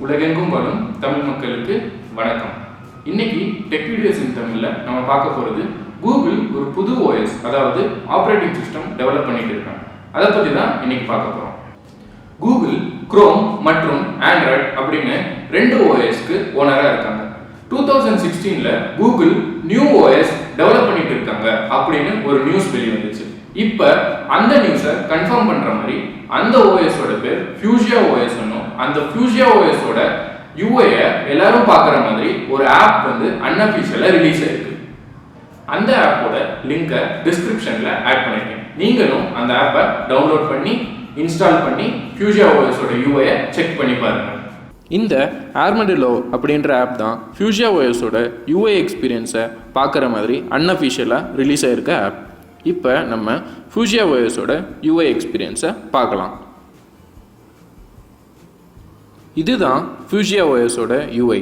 உலகெங்கும் வாழும் தமிழ் மக்களுக்கு வணக்கம். இன்னைக்கு டெக் வீடியோஸ் இன் தமிழ்ல நம்ம பார்க்க போறது கூகுள் ஒரு புது ஓஎஸ் அதாவது ஆப்ரேட்டிங் சிஸ்டம் டெவலப் பண்ணிட்டு இருக்காங்க. அதை பத்தி தான் இன்னைக்கு பார்க்க போறோம். கூகுள் குரோம் மற்றும் ஆண்ட்ராய்டு அப்படின்னு ரெண்டு ஓஎஸ்க்கு ஓனரா இருக்காங்க. 2016ல கூகுள் நியூ ஓஎஸ் டெவலப் பண்ணிட்டு இருக்காங்க அப்படின்னு ஒரு நியூஸ் வெளிவந்துச்சு. இப்ப அந்த நியூஸை கன்ஃபார்ம் பண்ற மாதிரி அந்த ஓஎஸோட பேர் ஃபியூசியா ஓஎஸ். அந்த ஃபியூசியா ஓஎஸோட யூஐ எல்லாரும் பார்க்குற மாதிரி ஒரு ஆப் அன்அஃபிஷியலா ரிலீஸ் ஆயிருக்கு. அந்த ஆப்போட லிங்கை டிஸ்கிரிப்ஷன்ல ஆட் பண்ணிருக்கேன். நீங்களும் அந்த ஆப்பை டவுன்லோட் பண்ணி இன்ஸ்டால் பண்ணி ஃபியூசியா ஓஎஸோட யூஐ செக் பண்ணி பாருங்க. இந்த ஆர்மடிலோ அப்படின்ற ஆப் தான் ஃபியூசியா ஓஎஸோட யூஐ எக்ஸ்பீரியன்ஸை பார்க்குற மாதிரி அன்அஃபிஷியலாக ரிலீஸ் ஆயிருக்க ஆப். இப்போ நம்ம ஃபியூசியா ஓஎஸோட யூஐ எக்ஸ்பீரியன்ஸை பார்க்கலாம். இதுதான் ஃபியூசியா ஓஎஸோட யூஐ.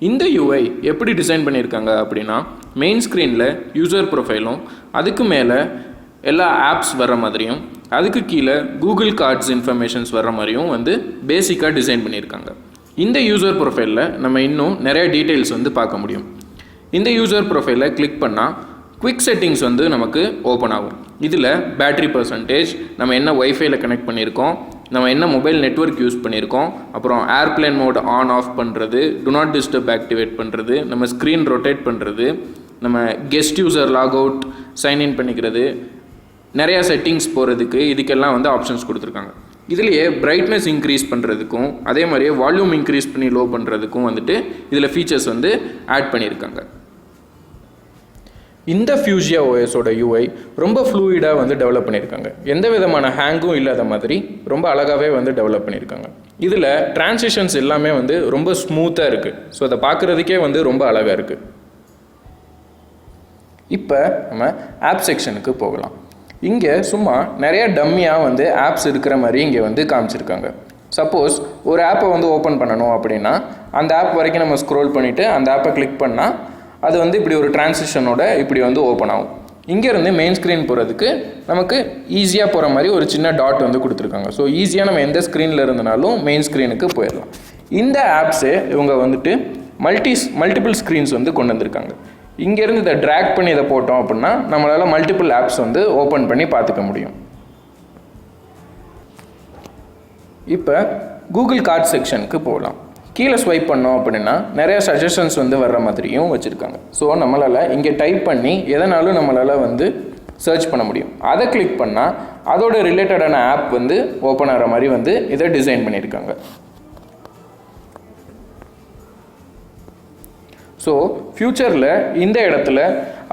இந்த யூஐ எப்படி டிசைன் பண்ணியிருக்காங்க அப்படின்னா, மெயின் ஸ்க்ரீனில் யூசர் ப்ரொஃபைலும் அதுக்கு மேலே எல்லா ஆப்ஸ் வர்ற மாதிரியும் அதுக்கு கீழே கூகுள் கார்ட்ஸ் இன்ஃபர்மேஷன்ஸ் வர்ற மாதிரியும் பேசிக்காக டிசைன் பண்ணியிருக்காங்க. இந்த யூசர் ப்ரொஃபைலில் நம்ம இன்னும் நிறைய டீட்டெயில்ஸ் பார்க்க முடியும். இந்த யூசர் ப்ரொஃபைலை கிளிக் பண்ணால் குவிக் செட்டிங்ஸ் நமக்கு ஓப்பன் ஆகும். இதில் பேட்டரி பர்சன்டேஜ், நம்ம என்ன ஒய்ஃபைல கனெக்ட் பண்ணியிருக்கோம், நம்ம என்ன மொபைல் நெட்வொர்க் யூஸ் பண்ணியிருக்கோம், அப்புறம் ஏர்ப்ளேன் மோட் ஆன் ஆஃப் பண்ணுறது, டு நாட் டிஸ்டர்ப் ஆக்டிவேட் பண்ணுறது, நம்ம ஸ்க்ரீன் ரொட்டேட் பண்ணுறது, நம்ம guest user log out sign in பண்ணிக்கிறது, நிறையா செட்டிங்ஸ் போகிறதுக்கு இதுக்கெல்லாம் ஆப்ஷன்ஸ் கொடுத்துருக்காங்க. இதுலேயே பிரைட்னஸ் இன்க்ரீஸ் பண்ணுறதுக்கும் அதே மாதிரியே வால்யூம் இன்க்ரீஸ் பண்ணி லோ பண்ணுறதுக்கும் இதில் ஃபீச்சர்ஸ் ஆட் பண்ணியிருக்காங்க. இந்த ஃபியூசியா ஓஎஸோட யூஐ ரொம்ப ஃப்ளூயிடாக டெவலப் பண்ணியிருக்காங்க. எந்த விதமான ஹேங்கும் இல்லாத மாதிரி ரொம்ப அழகாகவே டெவலப் பண்ணியிருக்காங்க. இதில் டிரான்சிஷன்ஸ் எல்லாமே ரொம்ப ஸ்மூத்தாக இருக்குது. ஸோ அதை பார்க்குறதுக்கே ரொம்ப அழகாக இருக்குது. இப்போ நம்ம ஆப் செக்ஷனுக்கு போகலாம். இங்கே சும்மா நிறையா டம்மியாக ஆப்ஸ் இருக்கிற மாதிரி இங்கே காமிச்சிருக்காங்க. சப்போஸ் ஒரு ஆப்பை ஓப்பன் பண்ணணும் அப்படின்னா அந்த ஆப் வரைக்கும் நம்ம ஸ்க்ரோல் பண்ணிவிட்டு அந்த ஆப்பை கிளிக் பண்ணால் அது இப்படி ஒரு டிரான்சிஷனோட இப்படி ஓப்பன் ஆகும். இங்கேருந்து மெயின் ஸ்க்ரீன் போகிறதுக்கு நமக்கு ஈஸியாக போகிற மாதிரி ஒரு சின்ன டாட் கொடுத்துருக்காங்க. ஸோ ஈஸியாக நம்ம எந்த ஸ்க்ரீனில் இருந்தனாலும் மெயின் ஸ்க்ரீனுக்கு போயிடலாம். இந்த ஆப்ஸே இவங்க மல்டிபிள் ஸ்க்ரீன்ஸ் கொண்டு வந்திருக்காங்க. இங்கேருந்து இதை ட்ராக் பண்ணி இதை போட்டோம் அப்படின்னா நம்மளால் மல்டிபிள் ஆப்ஸ் ஓப்பன் பண்ணி பார்த்துக்க முடியும். இப்போ கூகுள் கார்ட் செக்ஷனுக்கு போகலாம். கீழே ஸ்வைப் பண்ணோம் அப்படின்னா நிறைய சஜஷன்ஸ் வர்ற மாதிரியும் வச்சுருக்காங்க. ஸோ நம்மளால் இங்கே டைப் பண்ணி எதனாலும் நம்மளால் சர்ச் பண்ண முடியும். அதை கிளிக் பண்ணால் அதோட ரிலேட்டடான ஆப் ஓப்பன் ஆகிற மாதிரி இதை டிசைன் பண்ணியிருக்காங்க. ஸோ ஃப்யூச்சரில் இந்த இடத்துல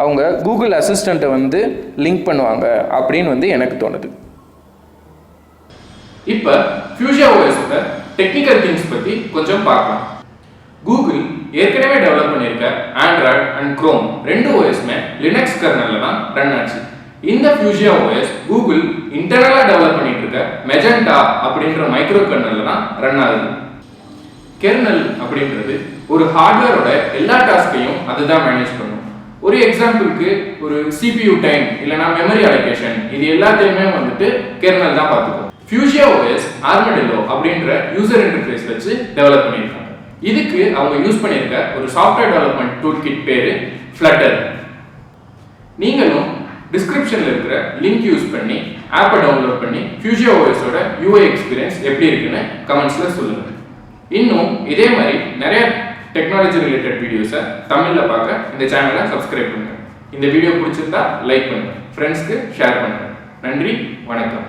அவங்க கூகுள் அசிஸ்டண்ட்டை லிங்க் பண்ணுவாங்க அப்படின்னு எனக்கு தோணுது. இப்போ ஃபியூசியா ஓஎஸோட டெக்னிக்கல் திங்ஸ் பற்றி கொஞ்சம் பார்க்கலாம். கூகுள் ஏற்கனவே டெவலப் பண்ணியிருக்க ஆண்ட்ராய்டு அண்ட் குரோம் ரெண்டு ஓஎஸ்மே லினக்ஸ் கர்னலில் தான் ரன் ஆச்சு. இந்த ஃபியூசியா ஓஎஸ் கூகுள் இன்டர்னலாக டெவலப் பண்ணிட்டு இருக்க மெஜெண்டா அப்படின்ற மைக்ரோ கர்னலில் தான் ரன் ஆகுது. கெர்னல் அப்படின்றது ஒரு ஹார்ட்வேரோட எல்லா டாஸ்கையும் அதுதான் மேனேஜ் பண்ணும். ஒரு எக்ஸாம்பிளுக்கு ஒரு CPU டைம் இல்லைனா மெமரி அலோகேஷன் இது எல்லாத்தையுமே கெர்னல் தான் பார்த்துக்கும். ஃபியூசியா ஓஎஸ் ஆர்மடிலோ அப்படின்ற யூசர் இன்டர்ஃபேஸ் வச்சு டெவலப் பண்ணியிருக்காங்க. இதுக்கு அவங்க யூஸ் பண்ணியிருக்க ஒரு சாஃப்ட்வேர் டெவலப்மெண்ட் டூல் கிட் பேரு ஃப்ளட்டர். நீங்களும் டிஸ்கிரிப்ஷனில் இருக்கிற லிங்க் யூஸ் பண்ணி ஆப்பை டவுன்லோட் பண்ணி ஃபியூசியா ஓஎஸோட யூஐ எக்ஸ்பீரியன்ஸ் எப்படி இருக்குன்னு கமெண்ட்ஸில் சொல்லுங்கள். இன்னும் இதே மாதிரி நிறைய டெக்னாலஜி ரிலேட்டட் வீடியோஸை தமிழில் பார்க்க இந்த சேனலை சப்ஸ்கிரைப் பண்ணுங்கள். இந்த வீடியோ பிடிச்சிருந்தா லைக் பண்ணுங்கள், ஃப்ரெண்ட்ஸ்க்கு ஷேர் பண்ணுங்கள். நன்றி, வணக்கம்.